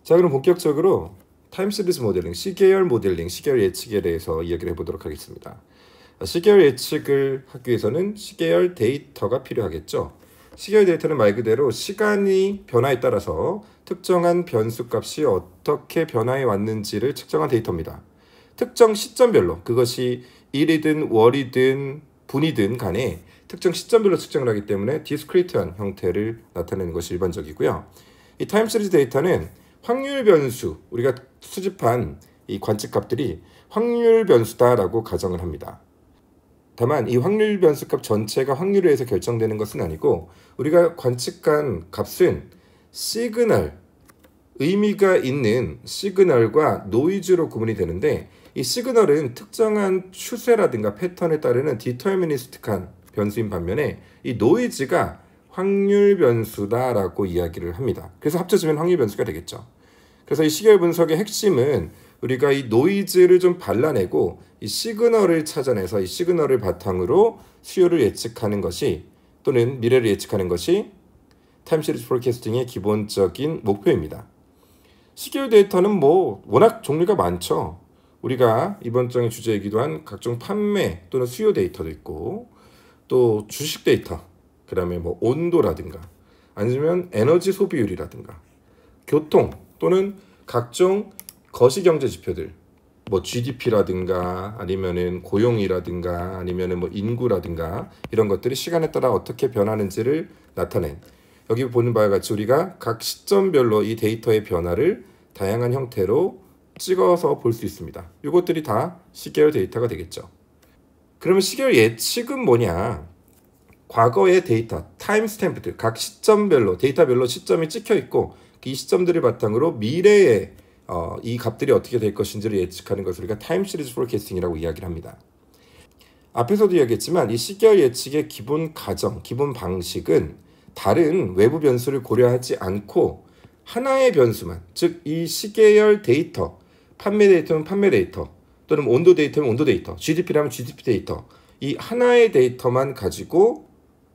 자, 그럼 본격적으로 타임 시리즈 모델링, 시계열 모델링, 시계열 예측에 대해서 이야기를 해보도록 하겠습니다. 시계열 예측을 하기 위해서는 시계열 데이터가 필요하겠죠. 시계열 데이터는 말 그대로 시간이 변화에 따라서 특정한 변수값이 어떻게 변화해 왔는지를 측정한 데이터입니다. 특정 시점별로, 그것이 일이든 월이든 분이든 간에 특정 시점별로 측정을 하기 때문에 디스크리트한 형태를 나타내는 것이 일반적이고요. 이 타임 시리즈 데이터는 확률 변수, 우리가 수집한 이 관측값들이 확률 변수다라고 가정을 합니다. 다만 이 확률 변수값 전체가 확률에 의해서 결정되는 것은 아니고, 우리가 관측한 값은 시그널, 의미가 있는 시그널과 노이즈로 구분이 되는데, 이 시그널은 특정한 추세라든가 패턴에 따르는 디터미니스틱한 변수인 반면에 이 노이즈가 확률 변수다라고 이야기를 합니다. 그래서 합쳐지면 확률 변수가 되겠죠. 그래서 이 시계열 분석의 핵심은 우리가 이 노이즈를 좀 발라내고 이 시그널을 찾아내서 이 시그널을 바탕으로 수요를 예측하는 것이, 또는 미래를 예측하는 것이 타임 시리즈 포캐스팅의 기본적인 목표입니다. 시계열 데이터는 워낙 종류가 많죠. 우리가 이번 장의 주제이기도 한 각종 판매 또는 수요 데이터도 있고, 또 주식 데이터, 그 다음에 온도라든가 아니면 에너지 소비율이라든가 교통 또는 각종 거시경제 지표들, GDP라든가 아니면은 고용이라든가 아니면은 인구라든가 이런 것들이 시간에 따라 어떻게 변하는지를 나타낸, 여기 보는 바와 같이 우리가 각 시점별로 이 데이터의 변화를 다양한 형태로 찍어서 볼 수 있습니다. 이것들이 다 시계열 데이터가 되겠죠. 그러면 시계열 예측은 뭐냐? 과거의 데이터, 타임 스탬프들, 각 시점별로, 데이터별로 시점이 찍혀 있고 이 시점들을 바탕으로 미래의 이 값들이 어떻게 될 것인지를 예측하는 것을 우리가 타임 시리즈 포캐스팅이라고 이야기를 합니다. 앞에서도 이야기했지만 이 시계열 예측의 기본 가정, 기본 방식은 다른 외부 변수를 고려하지 않고 하나의 변수만, 즉 이 시계열 데이터, 판매 데이터는 판매 데이터, 또는 온도 데이터면 온도 데이터, GDP라면 GDP 데이터, 이 하나의 데이터만 가지고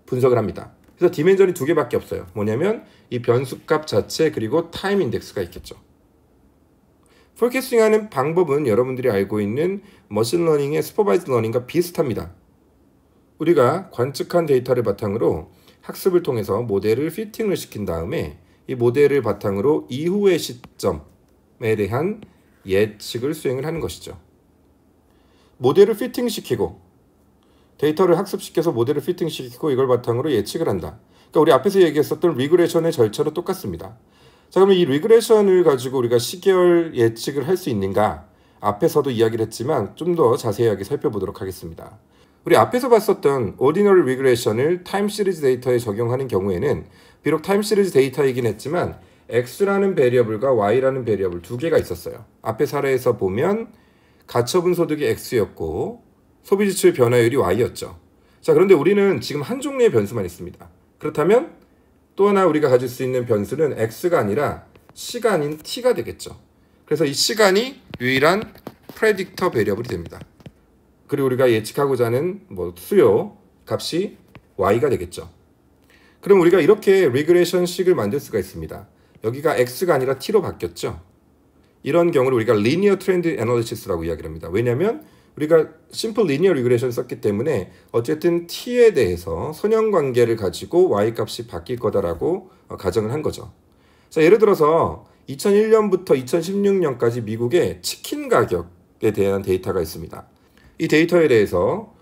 분석을 합니다. 그래서 디멘전이 두 개밖에 없어요. 뭐냐면 이 변수값 자체 그리고 타임 인덱스가 있겠죠. 포캐스팅하는 방법은 여러분들이 알고 있는 머신러닝의 슈퍼바이즈드 러닝과 비슷합니다. 우리가 관측한 데이터를 바탕으로 학습을 통해서 모델을 피팅을 시킨 다음에 이 모델을 바탕으로 이후의 시점에 대한 예측을 수행을 하는 것이죠. 모델을 피팅시키고 데이터를 학습시켜서 모델을 피팅시키고 이걸 바탕으로 예측을 한다. 그러니까 우리 앞에서 얘기했었던 리그레션의 절차로 똑같습니다. 자, 그러면 이 리그레션을 가지고 우리가 시계열 예측을 할 수 있는가? 앞에서도 이야기를 했지만 좀 더 자세하게 살펴보도록 하겠습니다. 우리 앞에서 봤었던 오디너리 리그레션을 타임 시리즈 데이터에 적용하는 경우에는 비록 타임 시리즈 데이터이긴 했지만 X라는 베리어블과 Y라는 베리어블 두 개가 있었어요. 앞에 사례에서 보면 가처분 소득이 X였고 소비지출 변화율이 Y였죠. 자, 그런데 우리는 지금 한 종류의 변수만 있습니다. 그렇다면 또 하나 우리가 가질 수 있는 변수는 X가 아니라 시간인 T가 되겠죠. 그래서 이 시간이 유일한 프레딕터 베리어블이 됩니다. 그리고 우리가 예측하고자 하는 수요 값이 Y가 되겠죠. 그럼 우리가 이렇게 리그레션식을 만들 수가 있습니다. 여기가 X가 아니라 T로 바뀌었죠. 이런 경우를 우리가 리니어 트렌드 애널리시스라고 이야기를 합니다. 왜냐하면 우리가 심플 리니어 리그레션 썼기 때문에 어쨌든 T에 대해서 선형관계를 가지고 Y 값이 바뀔 거다라고 가정을 한 거죠. 자, 예를 들어서 2001년부터 2016년까지 미국의 치킨 가격에 대한 데이터가 있습니다. 이 데이터에 대해서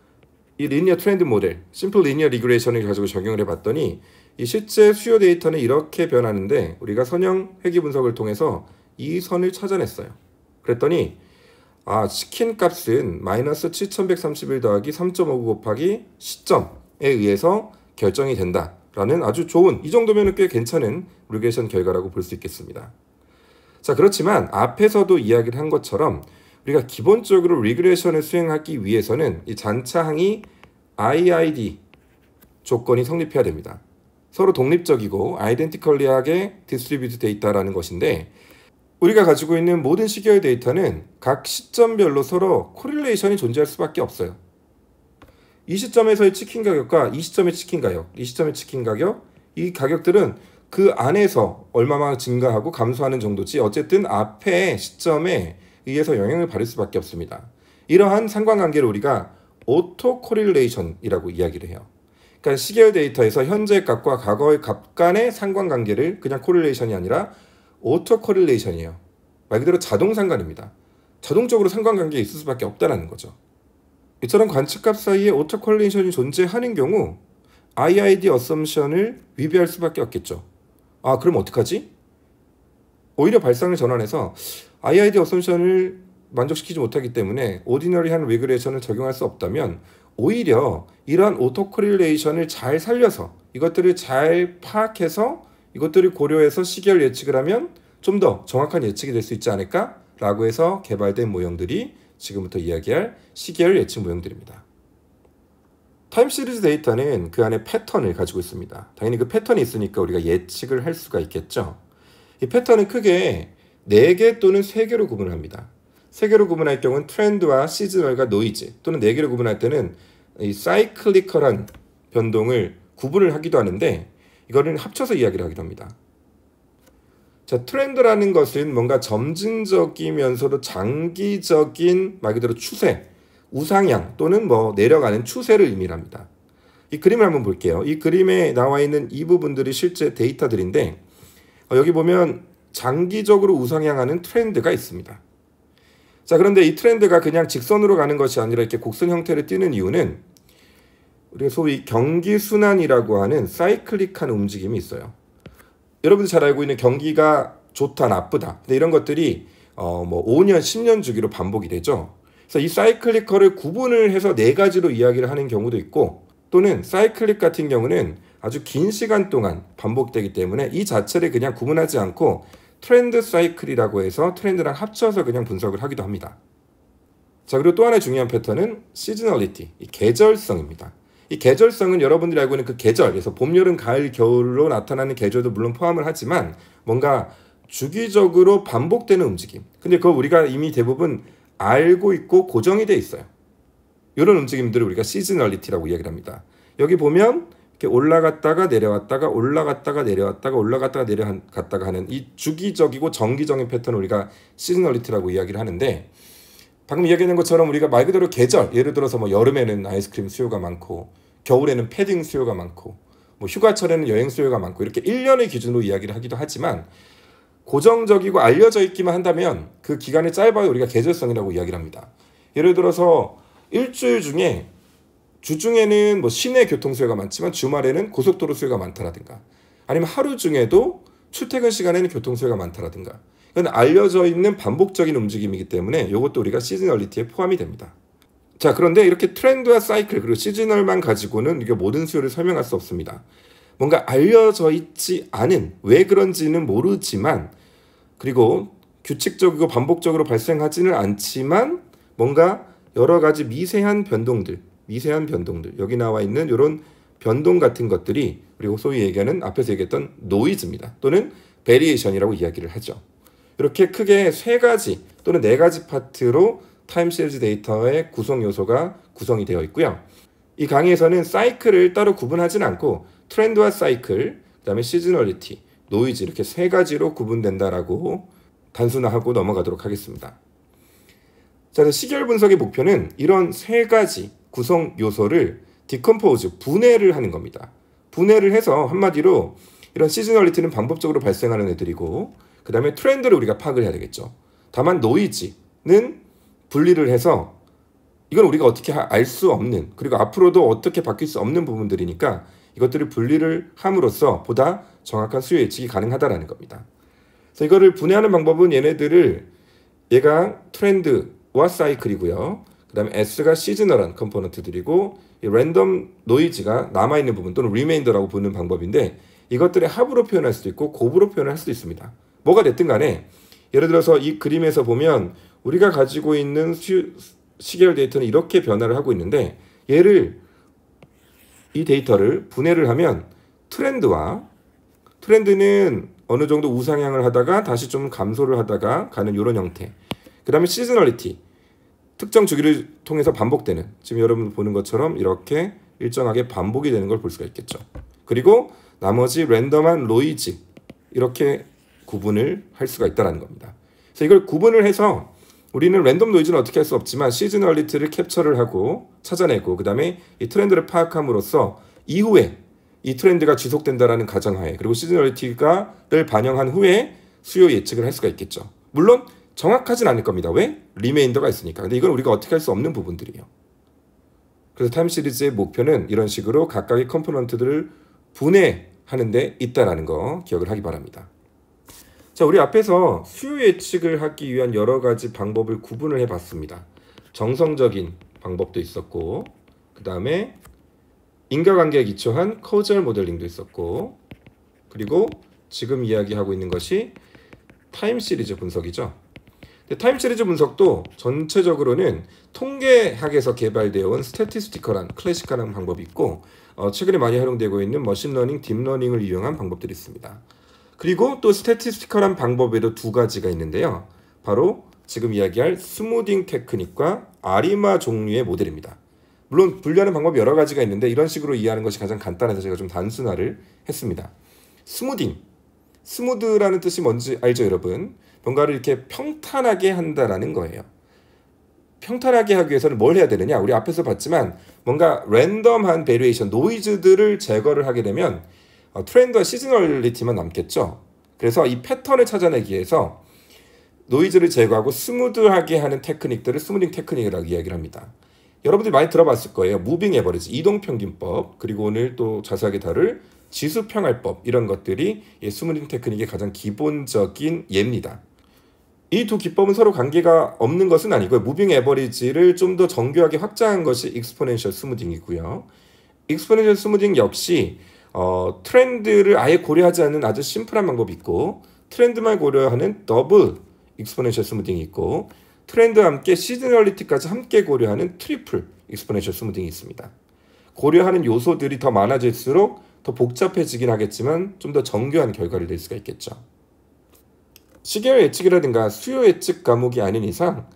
이 리니어 트렌드 모델, 심플 리니어 리그레션을 가지고 적용을 해봤더니 이 실제 수요 데이터는 이렇게 변하는데 우리가 선형 회귀 분석을 통해서 이 선을 찾아냈어요. 그랬더니 치킨 값은 마이너스 7131 더하기 3.59 곱하기 시점에 의해서 결정이 된다라는 아주 좋은, 이 정도면 꽤 괜찮은 리그레션 결과라고 볼 수 있겠습니다. 자, 그렇지만 앞에서도 이야기를 한 것처럼 우리가 기본적으로 리그레션을 수행하기 위해서는 이 잔차항이 IID 조건이 성립해야 됩니다. 서로 독립적이고 아이덴티컬리하게 디스트리뷰트 데이터라는 것인데, 우리가 가지고 있는 모든 시계열 데이터는 각 시점별로 서로 코릴레이션이 존재할 수밖에 없어요. 이 시점에서의 치킨 가격과 이 시점의 치킨 가격, 이 시점의 치킨 가격, 이 가격들은 그 안에서 얼마나 증가하고 감소하는 정도지 어쨌든 앞에 시점에 의해서 영향을 받을 수밖에 없습니다. 이러한 상관관계를 우리가 오토 코릴레이션이라고 이야기를 해요. 그러니까 시계열 데이터에서 현재 값과 과거의 값 간의 상관관계를 그냥 코릴레이션이 아니라 오토 코릴레이션이에요. 말 그대로 자동 상관입니다. 자동적으로 상관관계가 있을 수밖에 없다는 거죠. 이처럼 관측값 사이에 오토 코릴레이션이 존재하는 경우 IID 어썸션을 위배할 수밖에 없겠죠. 아, 그럼 어떡하지? 오히려 발상을 전환해서 IID 어썸션을 만족시키지 못하기 때문에 오디너리한 리그레이션을 적용할 수 없다면 오히려 이러한 오토 코릴레이션을 잘 살려서 이것들을 잘 파악해서 이것들을 고려해서 시계열 예측을 하면 좀 더 정확한 예측이 될 수 있지 않을까라고 해서 개발된 모형들이 지금부터 이야기할 시계열 예측 모형들입니다. 타임 시리즈 데이터는 그 안에 패턴을 가지고 있습니다. 당연히 그 패턴이 있으니까 우리가 예측을 할 수가 있겠죠. 이 패턴은 크게 4개 또는 3개로 구분을 합니다. 3개로 구분할 경우는 트렌드와 시즈널과 노이즈, 또는 4개로 구분할 때는 이 사이클리컬한 변동을 구분을 하기도 하는데 이거는 합쳐서 이야기를 하기도 합니다. 자, 트렌드라는 것은 뭔가 점진적이면서도 장기적인 말 그대로 추세, 우상향 또는 내려가는 추세를 의미합니다. 이 그림을 한번 볼게요. 이 그림에 나와 있는 이 부분들이 실제 데이터들인데 여기 보면 장기적으로 우상향하는 트렌드가 있습니다. 자, 그런데 이 트렌드가 그냥 직선으로 가는 것이 아니라 이렇게 곡선 형태를 띠는 이유는 우리가 소위 경기순환이라고 하는 사이클릭한 움직임이 있어요. 여러분들 잘 알고 있는 경기가 좋다, 나쁘다. 근데 이런 것들이 5년, 10년 주기로 반복이 되죠. 그래서 이 사이클리컬을 구분을 해서 4가지로 이야기를 하는 경우도 있고 또는 사이클릭 같은 경우는 아주 긴 시간 동안 반복되기 때문에 이 자체를 그냥 구분하지 않고 트렌드 사이클이라고 해서 트렌드랑 합쳐서 그냥 분석을 하기도 합니다. 자, 그리고 또 하나의 중요한 패턴은 시즈널리티, 이 계절성입니다. 이 계절성은 여러분들이 알고 있는 그 계절, 그래서 봄, 여름, 가을, 겨울로 나타나는 계절도 물론 포함을 하지만 뭔가 주기적으로 반복되는 움직임. 근데 그거 우리가 이미 대부분 알고 있고 고정이 돼 있어요. 이런 움직임들을 우리가 시즈널리티라고 이야기를 합니다. 여기 보면 이렇게 올라갔다가 내려왔다가 올라갔다가 내려왔다가 올라갔다가 내려갔다가 하는 이 주기적이고 정기적인 패턴을 우리가 시즈널리티라고 이야기를 하는데 방금 이야기한 것처럼 우리가 말 그대로 계절, 예를 들어서 여름에는 아이스크림 수요가 많고 겨울에는 패딩 수요가 많고 휴가철에는 여행 수요가 많고 이렇게 1년의 기준으로 이야기를 하기도 하지만 고정적이고 알려져 있기만 한다면 그 기간이 짧아요. 우리가 계절성이라고 이야기를 합니다. 예를 들어서 일주일 중에 주중에는 시내 교통 수요가 많지만 주말에는 고속도로 수요가 많다라든가 아니면 하루 중에도 출퇴근 시간에는 교통 수요가 많다라든가 이건 알려져 있는 반복적인 움직임이기 때문에 이것도 우리가 시즈널리티에 포함이 됩니다. 자, 그런데 이렇게 트렌드와 사이클 그리고 시즈널만 가지고는 이게 모든 수요를 설명할 수 없습니다. 뭔가 알려져 있지 않은, 왜 그런지는 모르지만 그리고 규칙적이고 반복적으로 발생하지는 않지만 뭔가 여러 가지 미세한 변동들 여기 나와 있는 이런 변동 같은 것들이 그리고 소위 얘기하는 앞에서 얘기했던 노이즈입니다. 또는 베리에이션이라고 이야기를 하죠. 이렇게 크게 3가지 또는 4가지 파트로 타임 시리즈 데이터의 구성 요소가 구성이 되어 있고요. 이 강의에서는 사이클을 따로 구분하지는 않고 트렌드와 사이클, 그 다음에 시즈널리티, 노이즈 이렇게 3가지로 구분된다라고 단순화하고 넘어가도록 하겠습니다. 자, 시계열 분석의 목표는 이런 3가지 구성 요소를 디컴포즈, 분해를 하는 겁니다. 분해를 해서 한마디로 이런 시즈널리티는 반복적으로 발생하는 애들이고 그 다음에 트렌드를 우리가 파악을 해야 되겠죠. 다만 노이즈는 분리를 해서 이건 우리가 어떻게 알 수 없는 그리고 앞으로도 어떻게 바뀔 수 없는 부분들이니까 이것들을 분리를 함으로써 보다 정확한 수요 예측이 가능하다라는 겁니다. 그래서 이거를 분해하는 방법은 얘가 트렌드와 사이클이고요. 그 다음에 S가 시즈널한 컴포넌트들이고 이 랜덤 노이즈가 남아있는 부분 또는 리메인더라고 부르는 방법인데 이것들의 합으로 표현할 수도 있고 곱으로 표현할 수도 있습니다. 뭐가 됐든 간에 예를 들어서 이 그림에서 보면 우리가 가지고 있는 시계열 데이터는 이렇게 변화를 하고 있는데 이 데이터를 분해를 하면 트렌드는 어느 정도 우상향을 하다가 다시 좀 감소를 하다가 가는 이런 형태. 그 다음에 시즈널리티, 특정 주기를 통해서 반복되는 지금 여러분 보는 것처럼 이렇게 일정하게 반복이 되는 걸 볼 수가 있겠죠. 그리고 나머지 랜덤한 노이즈, 이렇게 구분을 할 수가 있다는 겁니다. 그래서 이걸 구분을 해서 우리는 랜덤 노이즈는 어떻게 할 수 없지만 시즈널리티를 캡처를 하고 찾아내고 그 다음에 이 트렌드를 파악함으로써 이후에 이 트렌드가 지속된다라는 가정하에 그리고 시즈널리티를 반영한 후에 수요 예측을 할 수가 있겠죠. 물론 정확하진 않을 겁니다. 왜? 리메인더가 있으니까. 근데 이건 우리가 어떻게 할 수 없는 부분들이에요. 그래서 타임 시리즈의 목표는 이런 식으로 각각의 컴포넌트들을 분해하는 데 있다는 거 기억을 하기 바랍니다. 자, 우리 앞에서 수요 예측을 하기 위한 여러 가지 방법을 구분을 해봤습니다. 정성적인 방법도 있었고 그 다음에 인과관계에 기초한 커저럴 모델링도 있었고 그리고 지금 이야기하고 있는 것이 타임 시리즈 분석이죠. 타임 시리즈 분석도 전체적으로는 통계학에서 개발되어 온 스태티스티컬한 클래식한 방법이 있고 최근에 많이 활용되고 있는 머신러닝, 딥러닝을 이용한 방법들이 있습니다. 그리고 또 스태티스티컬한 방법에도 두 가지가 있는데요. 바로 지금 이야기할 스무딩 테크닉과 아리마 종류의 모델입니다. 물론 분류하는 방법이 여러 가지가 있는데 이런 식으로 이해하는 것이 가장 간단해서 제가 좀 단순화를 했습니다. 스무딩, 스무드라는 뜻이 뭔지 알죠, 여러분? 뭔가를 이렇게 평탄하게 한다라는 거예요. 평탄하게 하기 위해서는 뭘 해야 되느냐? 우리 앞에서 봤지만 뭔가 랜덤한 베리에이션, 노이즈들을 제거를 하게 되면 트렌드와 시즈널리티만 남겠죠. 그래서 이 패턴을 찾아내기 위해서 노이즈를 제거하고 스무드하게 하는 테크닉들을 스무딩 테크닉이라고 이야기를 합니다. 여러분들이 많이 들어봤을 거예요. 무빙 에버리지, 이동평균법, 그리고 오늘 또 자세하게 다룰 지수평할법, 이런 것들이 이 스무딩 테크닉의 가장 기본적인 예입니다. 이 두 기법은 서로 관계가 없는 것은 아니고요. 무빙 에버리지를 좀 더 정교하게 확장한 것이 익스포넨셜 스무딩이고요. 익스포넨셜 스무딩 역시 트렌드를 아예 고려하지 않는 아주 심플한 방법이 있고 트렌드만 고려하는 더블 익스포넨셜 스무딩이 있고 트렌드와 함께 시즈널리티까지 함께 고려하는 트리플 익스포넨셜 스무딩이 있습니다. 고려하는 요소들이 더 많아질수록 더 복잡해지긴 하겠지만 좀 더 정교한 결과를 낼 수가 있겠죠. 시계열 예측이라든가 수요 예측 과목이 아닌 이상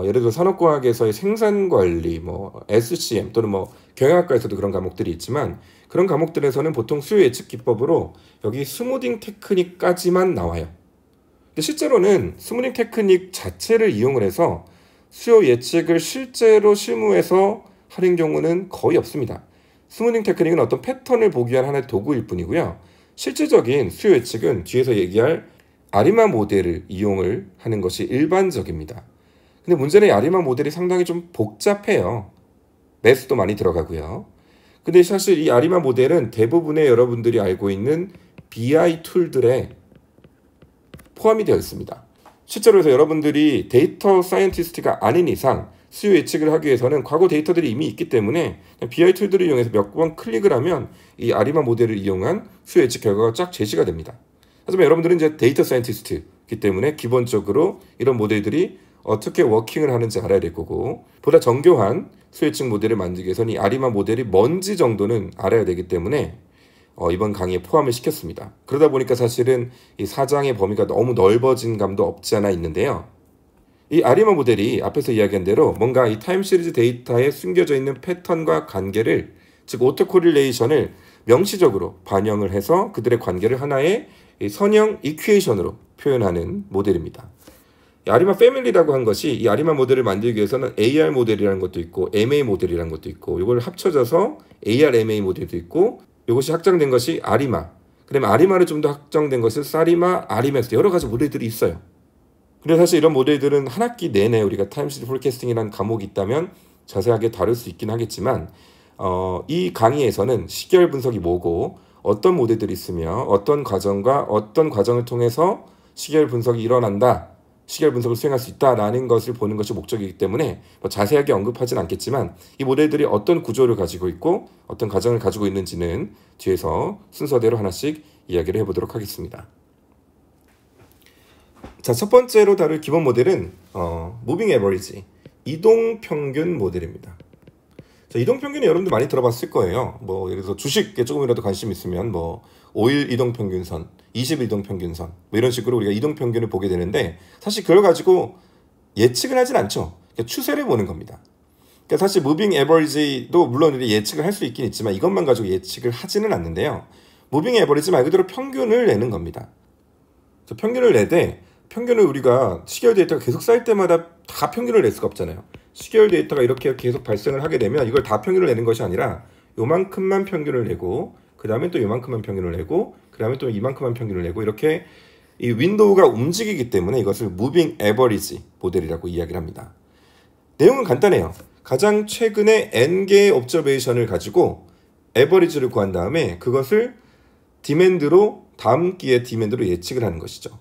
예를 들어 산업공학에서의 생산관리, SCM 또는 경영학과에서도 그런 과목들이 있지만 그런 과목들에서는 보통 수요 예측 기법으로 여기 스무딩 테크닉까지만 나와요. 근데 실제로는 스무딩 테크닉 자체를 이용을 해서 수요 예측을 실제로 실무에서 하는 경우는 거의 없습니다. 스무딩 테크닉은 어떤 패턴을 보기 위한 하나의 도구일 뿐이고요. 실질적인 수요 예측은 뒤에서 얘기할 아리마 모델을 이용을 하는 것이 일반적입니다. 근데 문제는 이 아리마 모델이 상당히 좀 복잡해요. 매수도 많이 들어가고요. 근데 사실 이 아리마 모델은 대부분의 여러분들이 알고 있는 BI 툴들에 포함이 되어 있습니다. 실제로 해서 여러분들이 데이터 사이언티스트가 아닌 이상 수요 예측을 하기 위해서는 과거 데이터들이 이미 있기 때문에 BI 툴들을 이용해서 몇 번 클릭을 하면 이 아리마 모델을 이용한 수요 예측 결과가 쫙 제시가 됩니다. 하지만 여러분들은 이제 데이터 사이언티스트이기 때문에 기본적으로 이런 모델들이 어떻게 워킹을 하는지 알아야 될 거고 보다 정교한 수요 예측 모델을 만들기 위해서는 이 아리마 모델이 뭔지 정도는 알아야 되기 때문에 이번 강의에 포함을 시켰습니다. 그러다 보니까 사실은 이 사장의 범위가 너무 넓어진 감도 없지 않아 있는데요. 이 아리마 모델이 앞에서 이야기한 대로 뭔가 이 타임 시리즈 데이터에 숨겨져 있는 패턴과 관계를 즉 오토코릴레이션을 명시적으로 반영을 해서 그들의 관계를 하나의 선형 이퀘이션으로 표현하는 모델입니다. 아리마 패밀리라고 한 것이 이 아리마 모델을 만들기 위해서는 AR 모델이라는 것도 있고 MA 모델이라는 것도 있고 이걸 합쳐져서 AR MA 모델도 있고 이것이 확장된 것이 아리마, 그다음에 아리마를 좀 더 확장된 것은 사리마, 아리메스 여러 가지 모델들이 있어요. 근데 사실 이런 모델들은 한 학기 내내 우리가 타임시리즈 포캐스팅이라는 과목이 있다면 자세하게 다룰 수 있긴 하겠지만 이 강의에서는 시계열 분석이 뭐고 어떤 모델들이 있으며 어떤 과정과 어떤 과정을 통해서 시계열 분석이 일어난다, 시계열 분석을 수행할 수 있다라는 것을 보는 것이 목적이기 때문에 자세하게 언급하진 않겠지만 이 모델들이 어떤 구조를 가지고 있고 어떤 과정을 가지고 있는지는 뒤에서 순서대로 하나씩 이야기를 해보도록 하겠습니다. 자, 첫 번째로 다룰 기본 모델은 무빙 에버리지, 이동평균 모델입니다. 자, 이동평균은 여러분들 많이 들어봤을 거예요. 예를 들어서 주식에 조금이라도 관심 있으면 5일 이동평균선, 20일 이동평균선 이런 식으로 우리가 이동평균을 보게 되는데 사실 그걸 가지고 예측을 하진 않죠. 그러니까 추세를 보는 겁니다. 그러니까 사실 무빙 에버리지도 물론 예측을 할 수 있긴 있지만 이것만 가지고 예측을 하지는 않는데요. 무빙 에버리지 말 그대로 평균을 내는 겁니다. 평균을 내되 평균을 우리가 시계열 데이터가 계속 쌓일 때마다 다 평균을 낼 수가 없잖아요. 시계열 데이터가 이렇게 계속 발생을 하게 되면 이걸 다 평균을 내는 것이 아니라 요만큼만 평균을 내고 그 다음에 또 요만큼만 평균을 내고 그 다음에 또 이만큼만 평균을 내고 이렇게 이 윈도우가 움직이기 때문에 이것을 무빙 에버리지 모델이라고 이야기를 합니다. 내용은 간단해요. 가장 최근에 n개의 옵저베이션을 가지고 에버리지를 구한 다음에 그것을 디맨드로 다음 기의 디맨드로 예측을 하는 것이죠.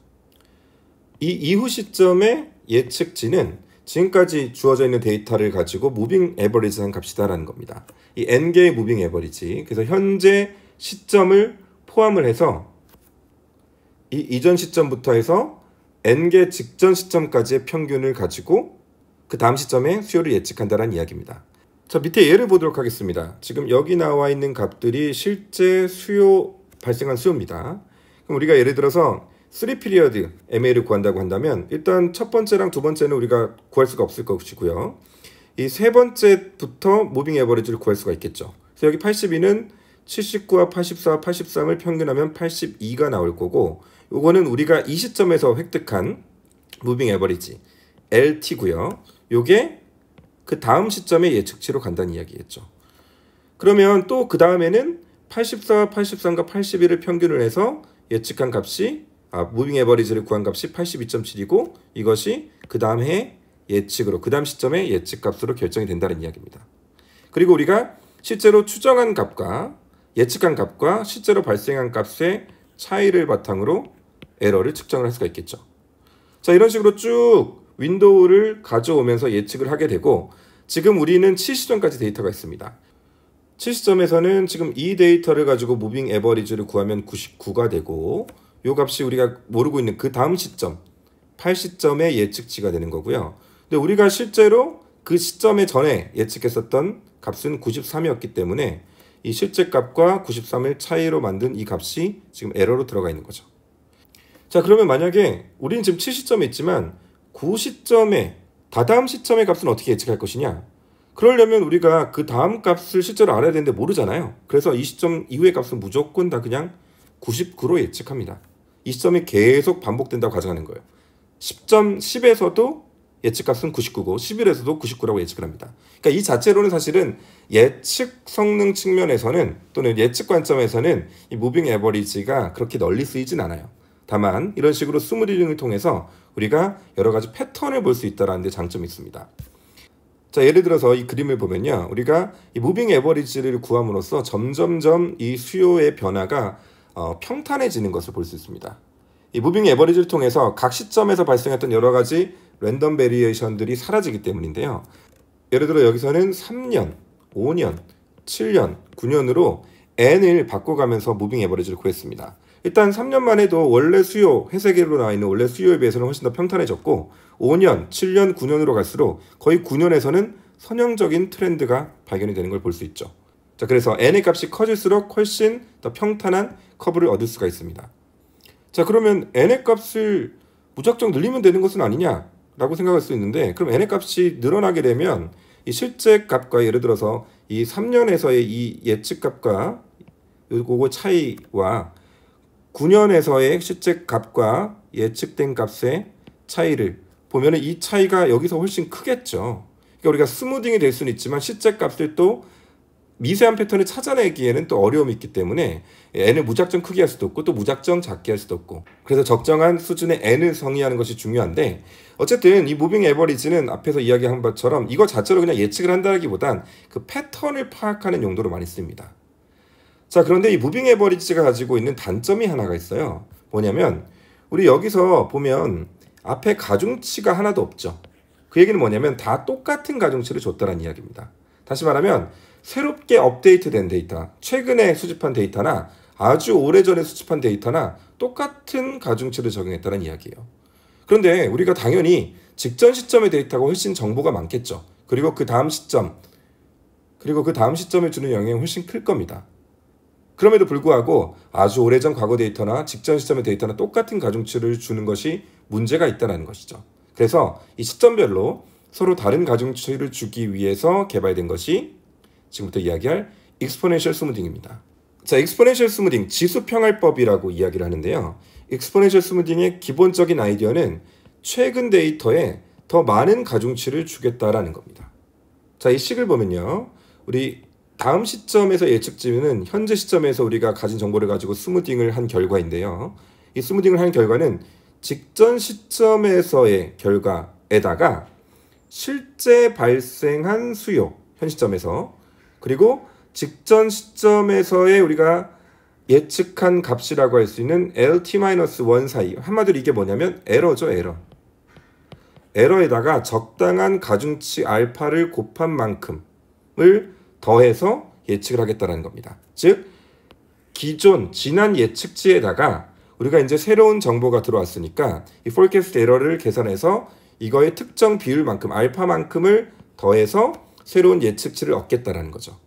이 이후 시점의 예측치는 지금까지 주어져 있는 데이터를 가지고 무빙 에버리지한 값이다라는 겁니다. 이 n개의 무빙 에버리지, 그래서 현재 시점을 포함을 해서 이 이전 시점부터 해서 n개 직전 시점까지의 평균을 가지고 그 다음 시점에 수요를 예측한다는 이야기입니다. 자, 밑에 예를 보도록 하겠습니다. 지금 여기 나와 있는 값들이 실제 수요 발생한 수요입니다. 그럼 우리가 예를 들어서 3피리어드 MA를 구한다고 한다면 일단 첫 번째랑 두 번째는 우리가 구할 수가 없을 것이고요. 이 세 번째부터 무빙 에버리지를 구할 수가 있겠죠. 그래서 여기 82는 79와 84와 83을 평균하면 82가 나올 거고, 요거는 우리가 이 시점에서 획득한 무빙 에버리지 LT고요. 요게 그 다음 시점의 예측치로 간다는 이야기겠죠. 그러면 또 그 다음에는 84와 83과 81을 평균을 해서 예측한 값이 무빙 에버리지를 구한 값이 82.7이고 이것이 그 다음 해 예측으로 그 다음 시점의 예측 값으로 결정이 된다는 이야기입니다. 그리고 우리가 실제로 추정한 값과 예측한 값과 실제로 발생한 값의 차이를 바탕으로 에러를 측정을 할 수가 있겠죠. 자, 이런 식으로 쭉 윈도우를 가져오면서 예측을 하게 되고, 지금 우리는 7시점까지 데이터가 있습니다. 7시점에서는 지금 이 데이터를 가지고 무빙 에버리지를 구하면 99가 되고, 이 값이 우리가 모르고 있는 그 다음 시점 8시점의 예측치가 되는 거고요. 근데 우리가 실제로 그 시점에 전에 예측했었던 값은 93이었기 때문에 이 실제 값과 93을 차이로 만든 이 값이 지금 에러로 들어가 있는 거죠. 자, 그러면 만약에 우리는 지금 7시점에 있지만 9시점에 다다음 시점의 값은 어떻게 예측할 것이냐? 그러려면 우리가 그 다음 값을 실제로 알아야 되는데 모르잖아요. 그래서 이 시점 이후의 값은 무조건 다 그냥 99로 예측합니다. 이 시점이 계속 반복된다고 가정하는 거예요. 10에서도 예측값은 99고 11에서도 99라고 예측을 합니다. 그러니까 이 자체로는 사실은 예측 성능 측면에서는 또는 예측 관점에서는 이 무빙 에버리지가 그렇게 널리 쓰이진 않아요. 다만 이런 식으로 스무디링을 통해서 우리가 여러 가지 패턴을 볼 수 있다는 데 장점이 있습니다. 자, 예를 들어서 이 그림을 보면요, 우리가 이 무빙 에버리지를 구함으로써 점점점 이 수요의 변화가 평탄해지는 것을 볼 수 있습니다. 이 무빙 에버리지를 통해서 각 시점에서 발생했던 여러 가지 랜덤 베리에이션들이 사라지기 때문인데요. 예를 들어 여기서는 3년, 5년, 7년, 9년으로 n을 바꿔가면서 무빙 에버리지를 구했습니다. 일단 3년만 해도 원래 수요, 회색으로 나와 있는 원래 수요에 비해서는 훨씬 더 평탄해졌고, 5년, 7년, 9년으로 갈수록 거의 9년에서는 선형적인 트렌드가 발견이 되는 걸 볼 수 있죠. 자, 그래서 n의 값이 커질수록 훨씬 더 평탄한 커브를 얻을 수가 있습니다. 자, 그러면 n의 값을 무작정 늘리면 되는 것은 아니냐라고 생각할 수 있는데, 그럼 n의 값이 늘어나게 되면 이 실제 값과 예를 들어서 이 3년에서의 이 예측 값과 요거 차이와 9년에서의 실제 값과 예측된 값의 차이를 보면 이 차이가 여기서 훨씬 크겠죠. 그러니까 우리가 스무딩이 될 수는 있지만 실제 값을 또 미세한 패턴을 찾아내기에는 또 어려움이 있기 때문에 n을 무작정 크게 할 수도 없고 또 무작정 작게 할 수도 없고, 그래서 적정한 수준의 n을 정의하는 것이 중요한데, 어쨌든 이 무빙 에버리지는 앞에서 이야기한 것처럼 이거 자체로 그냥 예측을 한다기보단 그 패턴을 파악하는 용도로 많이 씁니다. 자, 그런데 이 무빙 에버리지가 가지고 있는 단점이 하나가 있어요. 뭐냐면 우리 여기서 보면 앞에 가중치가 하나도 없죠. 그 얘기는 뭐냐면 다 똑같은 가중치를 줬다는 이야기입니다. 다시 말하면 새롭게 업데이트된 데이터, 최근에 수집한 데이터나 아주 오래전에 수집한 데이터나 똑같은 가중치를 적용했다는 이야기예요. 그런데 우리가 당연히 직전 시점의 데이터가 훨씬 정보가 많겠죠. 그리고 그 다음 시점에 주는 영향이 훨씬 클 겁니다. 그럼에도 불구하고 아주 오래전 과거 데이터나 직전 시점의 데이터나 똑같은 가중치를 주는 것이 문제가 있다는 것이죠. 그래서 이 시점별로 서로 다른 가중치를 주기 위해서 개발된 것이 지금부터 이야기할 익스포넨셜 스무딩입니다. 자, 익스포넨셜 스무딩, 지수평할법이라고 이야기를 하는데요. 익스포넨셜 스무딩의 기본적인 아이디어는 최근 데이터에 더 많은 가중치를 주겠다라는 겁니다. 자, 이 식을 보면요. 우리 다음 시점에서 예측치는 현재 시점에서 우리가 가진 정보를 가지고 스무딩을 한 결과인데요. 이 스무딩을 한 결과는 직전 시점에서의 결과에다가 실제 발생한 수요, 현 시점에서, 그리고 직전 시점에서의 우리가 예측한 값이라고 할 수 있는 LT-1 사이, 한마디로 이게 뭐냐면 에러죠, 에러. 에러에다가 적당한 가중치 알파를 곱한 만큼을 더해서 예측을 하겠다는 겁니다. 즉, 기존 지난 예측치에다가 우리가 이제 새로운 정보가 들어왔으니까 이 forecast 에러를 계산해서 이거의 특정 비율만큼, 알파만큼을 더해서 새로운 예측치를 얻겠다라는 거죠.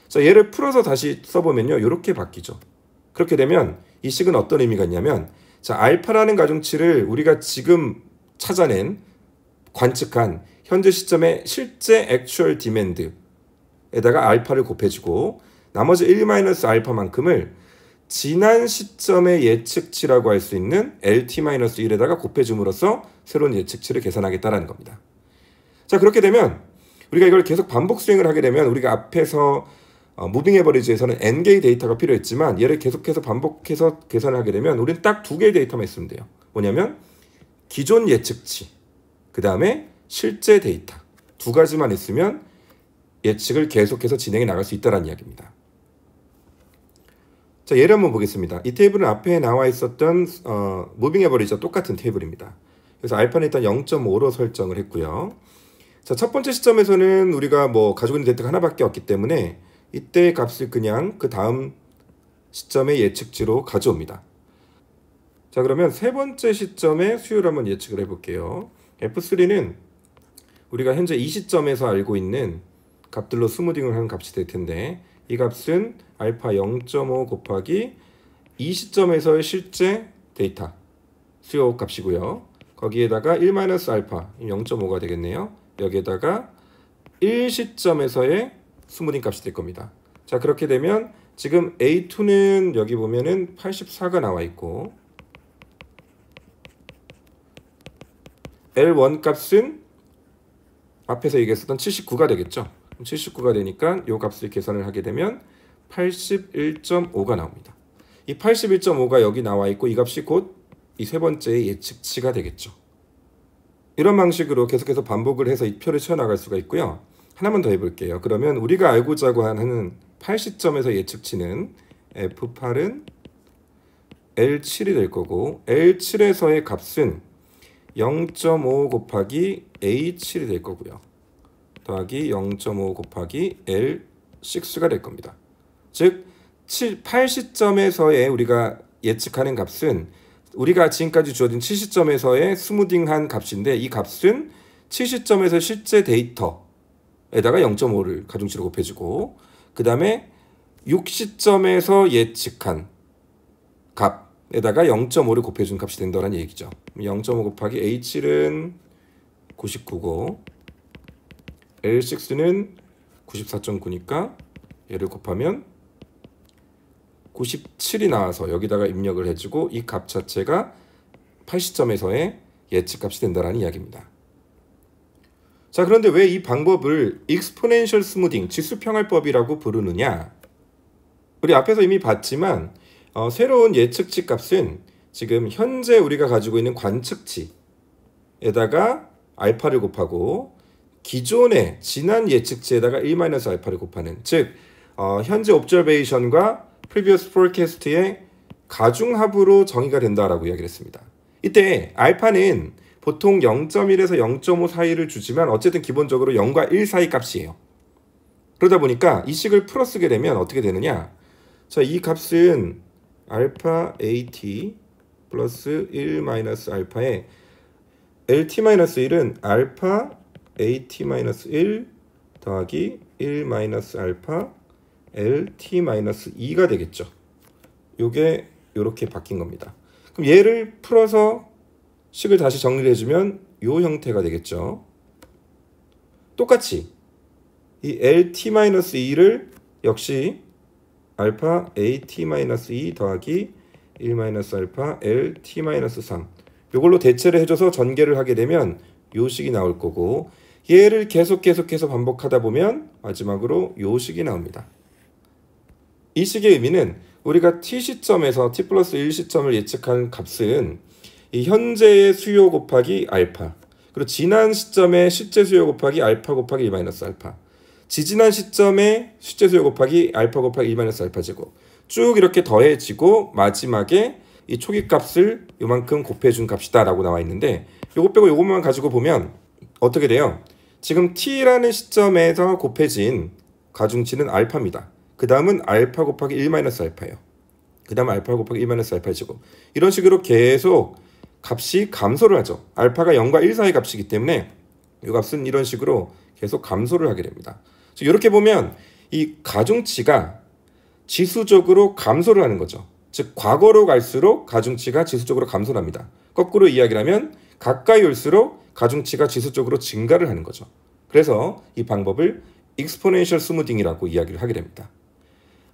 자, 얘를 풀어서 다시 써보면요, 이렇게 바뀌죠. 그렇게 되면 이 식은 어떤 의미가 있냐면, 자, 알파라는 가중치를 우리가 지금 찾아낸, 관측한 현재 시점의 실제 액츄얼 디맨드에다가 알파를 곱해주고 나머지 1-알파만큼을 지난 시점의 예측치라고 할 수 있는 LT-1에다가 곱해줌으로써 새로운 예측치를 계산하겠다라는 겁니다. 자, 그렇게 되면 우리가 이걸 계속 반복 수행을 하게 되면 우리가 앞에서 무빙 에버리지에서는 n개의 데이터가 필요했지만 얘를 계속해서 반복해서 계산을 하게 되면 우리는 딱 2개의 데이터만 있으면 돼요. 뭐냐면 기존 예측치, 그 다음에 실제 데이터, 2가지만 있으면 예측을 계속해서 진행해 나갈 수 있다는 이야기입니다. 자, 예를 한번 보겠습니다. 이 테이블은 앞에 나와 있었던 무빙 에버리지와 똑같은 테이블입니다. 그래서 알파는 일단 0.5로 설정을 했고요. 자, 첫 번째 시점에서는 우리가 가지고 있는 데이터가 하나밖에 없기 때문에 이때의 값을 그냥 그 다음 시점의 예측치로 가져옵니다. 자, 그러면 세 번째 시점의 수요를 한번 예측을 해볼게요. F3는 우리가 현재 이 시점에서 알고 있는 값들로 스무딩을 하는 값이 될 텐데, 이 값은 알파 0.5 곱하기 이 시점에서의 실제 데이터 수요 값이고요. 거기에다가 1-알파 0.5가 되겠네요. 여기에다가 1 시점에서의 스무딩 값이 될 겁니다. 자, 그렇게 되면 지금 A2는 여기 보면은 84가 나와 있고, L1 값은 앞에서 얘기했었던 79가 되겠죠. 79가 되니까 이 값을 계산을 하게 되면 81.5가 나옵니다. 이 81.5가 여기 나와 있고 이 값이 곧 이 세 번째의 예측치가 되겠죠. 이런 방식으로 계속해서 반복을 해서 이 표를 채워나갈 수가 있고요. 하나만 더 해볼게요. 그러면 우리가 알고자 하는 8시점에서 예측치는 F8은 L7이 될 거고, L7에서의 값은 0.5 곱하기 A7이 될 거고요. 더하기 0.5 곱하기 L6가 될 겁니다. 즉 8시점에서의 우리가 예측하는 값은 우리가 지금까지 주어진 7시점에서의 스무딩한 값인데, 이 값은 7시점에서 실제 데이터에다가 0.5를 가중치로 곱해주고, 그 다음에 6시점에서 예측한 값에다가 0.5를 곱해준 값이 된다는 얘기죠. 0.5 곱하기 A7은 99고 L6는 94.9니까 얘를 곱하면 97이 나와서 여기다가 입력을 해주고 이 값 자체가 8시점에서의 예측값이 된다는 이야기입니다. 자, 그런데 왜 이 방법을 익스포넨셜 스무딩, 지수평할법이라고 부르느냐? 우리 앞에서 이미 봤지만 새로운 예측치 값은 지금 현재 우리가 가지고 있는 관측치에다가 알파를 곱하고 기존의 지난 예측치에다가 1-알파를 곱하는, 즉 현재 옵저베이션과 previous forecast의 가중합으로 정의가 된다라고 이야기를 했습니다. 이때 알파는 보통 0.1에서 0.5 사이를 주지만 어쨌든 기본적으로 0과 1 사이 값이에요. 그러다 보니까 이 식을 풀어쓰게 되면 어떻게 되느냐? 자, 이 값은 알파 AT 플러스 1-알파에 LT-1은 알파 AT-1 더하기 1-알파 LT-2가 되겠죠. 요게 요렇게 바뀐 겁니다. 그럼 얘를 풀어서 식을 다시 정리를 해주면 요 형태가 되겠죠. 똑같이 이 LT-2를 역시 알파 at-2 더하기 1-알파 lt-3 이걸로 대체를 해줘서 전개를 하게 되면 요 식이 나올 거고, 얘를 계속해서 반복하다 보면 마지막으로 요 식이 나옵니다. 이 식의 의미는 우리가 t 시점에서 t 플러스 1 시점을 예측한 값은 이 현재의 수요 곱하기 알파, 그리고 지난 시점의 실제 수요 곱하기 알파 곱하기 1-알파, 지지난 시점의 실제 수요 곱하기 알파 곱하기 1-알파 제곱, 쭉 이렇게 더해지고 마지막에 이 초기 값을 요만큼 곱해준 값이다 라고 나와 있는데, 요것 빼고 요것만 가지고 보면 어떻게 돼요? 지금 t라는 시점에서 곱해진 가중치는 알파입니다. 그 다음은 알파 곱하기 1-알파예요. 그 다음 알파 곱하기 1-알파 제곱. 이런 식으로 계속 값이 감소를 하죠. 알파가 0과 1 사이 값이기 때문에 이 값은 이런 식으로 계속 감소를 하게 됩니다. 이렇게 보면 이 가중치가 지수적으로 감소를 하는 거죠. 즉 과거로 갈수록 가중치가 지수적으로 감소를 합니다. 거꾸로 이야기를 하면 가까이 올수록 가중치가 지수적으로 증가를 하는 거죠. 그래서 이 방법을 익스포넨셜 스무딩이라고 이야기를 하게 됩니다.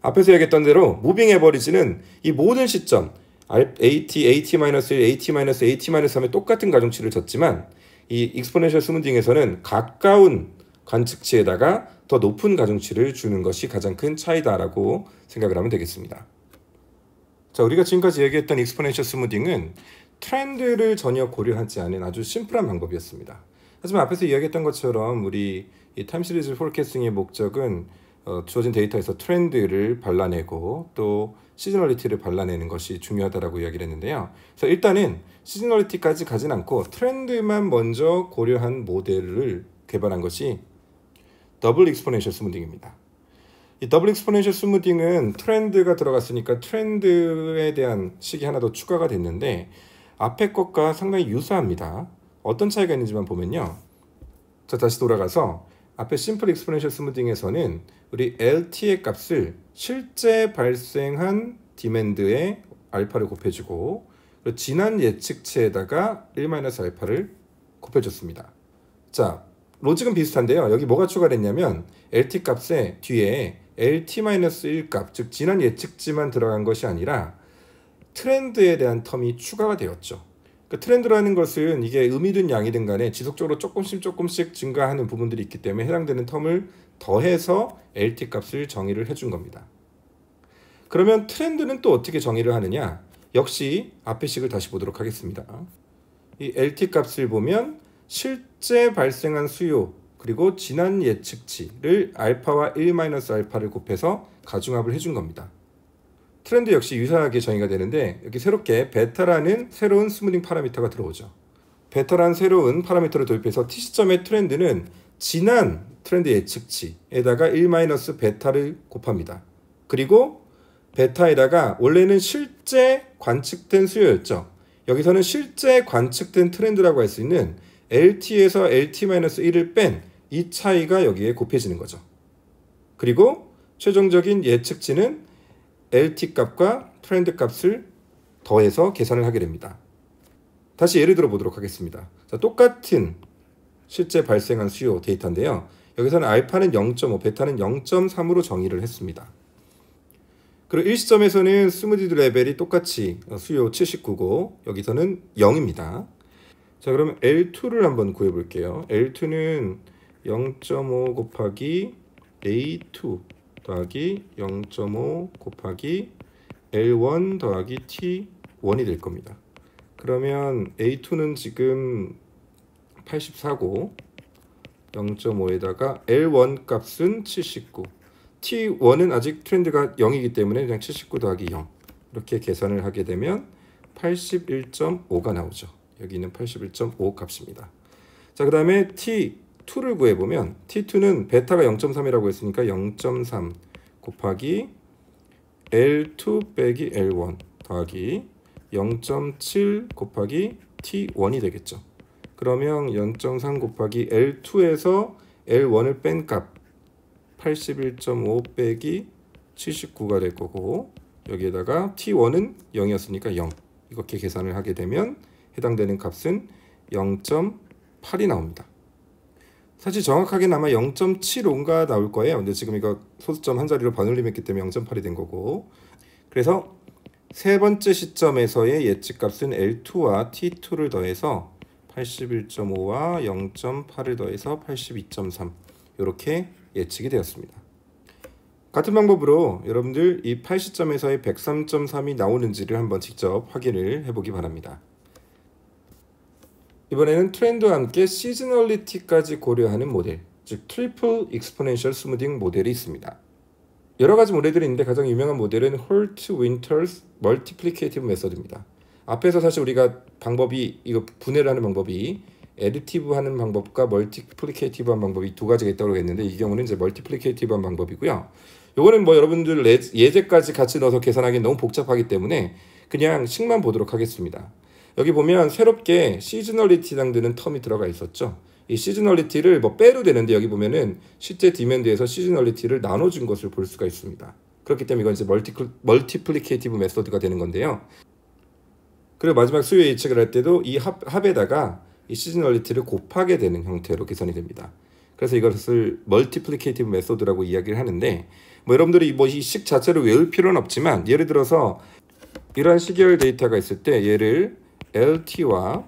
앞에서 얘기했던 대로 무빙 에버리지는 이 모든 시점 AT, AT-1, AT-AT-3의 똑같은 가중치를 줬지만 이 익스포넨셜 스무딩에서는 가까운 관측치에다가 더 높은 가중치를 주는 것이 가장 큰 차이다라고 생각을 하면 되겠습니다. 자, 우리가 지금까지 얘기했던 익스포넨셜 스무딩은 트렌드를 전혀 고려하지 않은 아주 심플한 방법이었습니다. 하지만 앞에서 이야기했던 것처럼 우리 이 타임 시리즈 포캐스팅의 목적은 주어진 데이터에서 트렌드를 발라내고 또 시즈널리티를 발라내는 것이 중요하다고 이야기를 했는데요. 그래서 일단은 시즈널리티까지 가진 않고 트렌드만 먼저 고려한 모델을 개발한 것이 더블 익스포넨셜 스무딩입니다. 이 더블 익스포넨셜 스무딩은 트렌드가 들어갔으니까 트렌드에 대한 식이 하나 더 추가가 됐는데 앞에 것과 상당히 유사합니다. 어떤 차이가 있는지만 보면요. 자, 다시 돌아가서 앞에 심플 익스포넨셜 스무딩에서는 우리 LT의 값을 실제 발생한 디맨드의 알파를 곱해주고 지난 예측치에다가 1-알파를 곱해줬습니다. 자, 로직은 비슷한데요. 여기 뭐가 추가됐냐면 LT 값에 뒤에 LT-1 값, 즉 지난 예측치만 들어간 것이 아니라 트렌드에 대한 텀이 추가가 되었죠. 그러니까 트렌드라는 것은 이게 음이든 양이든 간에 지속적으로 조금씩 증가하는 부분들이 있기 때문에 해당되는 텀을 더해서 LT 값을 정의를 해준 겁니다. 그러면 트렌드는 또 어떻게 정의를 하느냐? 역시 앞의 식을 다시 보도록 하겠습니다. 이 LT 값을 보면 실제 발생한 수요 그리고 지난 예측치를 알파와 1-알파를 곱해서 가중합을 해준 겁니다. 트렌드 역시 유사하게 정의가 되는데 여기 새롭게 베타라는 새로운 스무딩 파라미터가 들어오죠. 베타라는 새로운 파라미터를 도입해서 T시점의 트렌드는 지난 트렌드 예측치에다가 1-베타를 곱합니다. 그리고 베타에다가 원래는 실제 관측된 수요였죠. 여기서는 실제 관측된 트렌드라고 할 수 있는 LT에서 LT-1을 뺀 이 차이가 여기에 곱해지는 거죠. 그리고 최종적인 예측치는 LT 값과 트렌드 값을 더해서 계산을 하게 됩니다. 다시 예를 들어 보도록 하겠습니다. 자, 똑같은 실제 발생한 수요 데이터인데요. 여기서는 알파는 0.5, 베타는 0.3으로 정의를 했습니다. 그리고 1시점에서는 스무디드 레벨이 똑같이 수요 79고 여기서는 0입니다. 자, 그러면 L2를 한번 구해 볼게요. L2는 0.5 곱하기 A2 더하기 0.5 곱하기 L1 더하기 T1이 될 겁니다. 그러면 A2는 지금 84고 0.5에다가 L1 값은 79, T1은 아직 트렌드가 0이기 때문에 그냥 79 더하기 0 이렇게 계산을 하게 되면 81.5가 나오죠. 여기는 81.5 값입니다. 자, 그 다음에 T2를 구해보면 T2는 베타가 0.3이라고 했으니까 0.3 곱하기 L2 빼기 L1 더하기 0.7 곱하기 T1이 되겠죠. 그러면 0.3 곱하기 L2에서 L1을 뺀 값 81.5 빼기 79가 될 거고 여기에다가 T1은 0이었으니까 0 이렇게 계산을 하게 되면 해당되는 값은 0.8이 나옵니다. 사실 정확하게는 아마 0.75인가 나올 거예요. 근데 지금 이거 소수점 한 자리로 반올림했기 때문에 0.8이 된 거고. 그래서 세 번째 시점에서의 예측값은 L2와 T2를 더해서 81.5와 0.8을 더해서 82.3 이렇게 예측이 되었습니다. 같은 방법으로 여러분들 이 8시점에서의 103.3이 나오는지를 한번 직접 확인을 해보기 바랍니다. 이번에는 트렌드와 함께 시즈널리티까지 고려하는 모델, 즉 트리플 익스포넨셜 스무딩 모델이 있습니다. 여러 가지 모델들이 있는데 가장 유명한 모델은 홀트-윈터스 멀티플리케이티브 메서드입니다. 앞에서 사실 우리가 방법이 이거 분해를 하는 방법이 애디티브 하는 방법과 멀티플리케이티브한 방법이 두 가지가 있다고 했는데 이 경우는 이제 멀티플리케이티브한 방법이고요. 요거는 뭐 여러분들 예제까지 같이 넣어서 계산하기 너무 복잡하기 때문에 그냥 식만 보도록 하겠습니다. 여기 보면 새롭게 시즈널리티라는 텀이 들어가 있었죠. 이 시즈널리티를 뭐 빼도 되는데 여기 보면은 실제 디맨드에서 시즈널리티를 나눠준 것을 볼 수가 있습니다. 그렇기 때문에 이건 이제 멀티플리케이티브 메소드가 되는 건데요. 그리고 마지막 수요 예측을 할 때도 이 합에다가 이 시즈널리티를 곱하게 되는 형태로 계산이 됩니다. 그래서 이것을 멀티플리케이티브 메소드라고 이야기를 하는데 뭐 여러분들이 뭐 이 식 자체를 외울 필요는 없지만 예를 들어서 이러한 시계열 데이터가 있을 때 얘를 LT와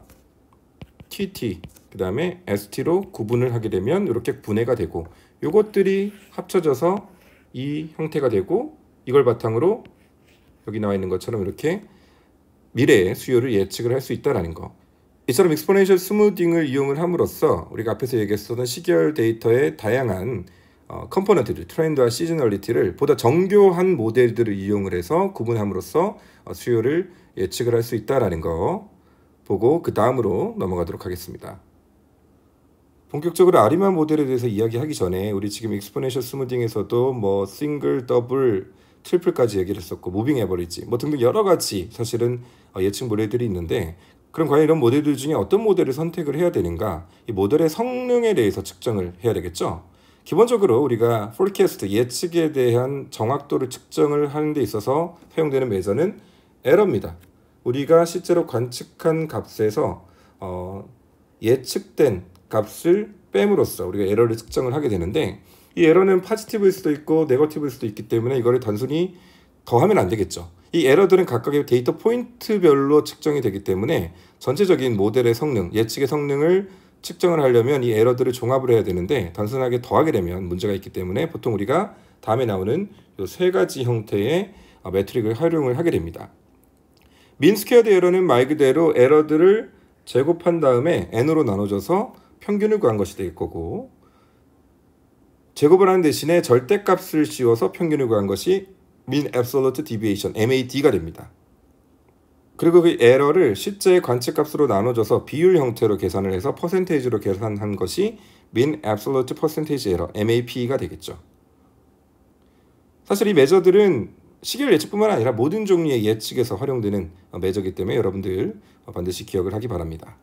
TT 그 다음에 ST로 구분을 하게 되면 이렇게 분해가 되고 이것들이 합쳐져서 이 형태가 되고 이걸 바탕으로 여기 나와 있는 것처럼 이렇게 미래의 수요를 예측을 할 수 있다는 거. 이처럼 익스포넨셜 스무딩을 이용을 함으로써 우리가 앞에서 얘기했었던 시계열 데이터의 다양한 컴포넌트들, 트렌드와 시즈널리티를 보다 정교한 모델들을 이용을 해서 구분함으로써 수요를 예측을 할 수 있다는 거 보고 그 다음으로 넘어가도록 하겠습니다. 본격적으로 아리만 모델에 대해서 이야기하기 전에 우리 지금 익스포넨셜 스무딩에서도 뭐 싱글, 더블, 트리플까지 얘기를 했었고 무빙 에버리지 뭐 등등 여러 가지 사실은 예측 모델들이 있는데 그럼 과연 이런 모델들 중에 어떤 모델을 선택을 해야 되는가? 이 모델의 성능에 대해서 측정을 해야 되겠죠. 기본적으로 우리가 forecast 예측에 대한 정확도를 측정을 하는 데 있어서 사용되는 메저는 에러입니다. 우리가 실제로 관측한 값에서 예측된 값을 뺨으로써 우리가 에러를 측정을 하게 되는데 이 에러는 포지티브일 수도 있고 네거티브일 수도 있기 때문에 이거를 단순히 더하면 안 되겠죠. 이 에러들은 각각의 데이터 포인트별로 측정이 되기 때문에 전체적인 모델의 성능, 예측의 성능을 측정을 하려면 이 에러들을 종합을 해야 되는데 단순하게 더하게 되면 문제가 있기 때문에 보통 우리가 다음에 나오는 이 세 가지 형태의 매트릭을 활용을 하게 됩니다. 민 스퀘어드 에러는 말 그대로 에러들을 제곱한 다음에 n으로 나눠져서 평균을 구한 것이 될 거고 제곱을 하는 대신에 절대값을 씌워서 평균을 구한 것이 mean absolute deviation, MAD가 됩니다. 그리고 그 에러를 실제 관측값으로 나눠줘서 비율 형태로 계산을 해서 퍼센테이지로 계산한 것이 mean absolute percentage error, MAP가 되겠죠. 사실 이 매저들은 시계열 예측뿐만 아니라 모든 종류의 예측에서 활용되는 매저이기 때문에 여러분들 반드시 기억을 하기 바랍니다.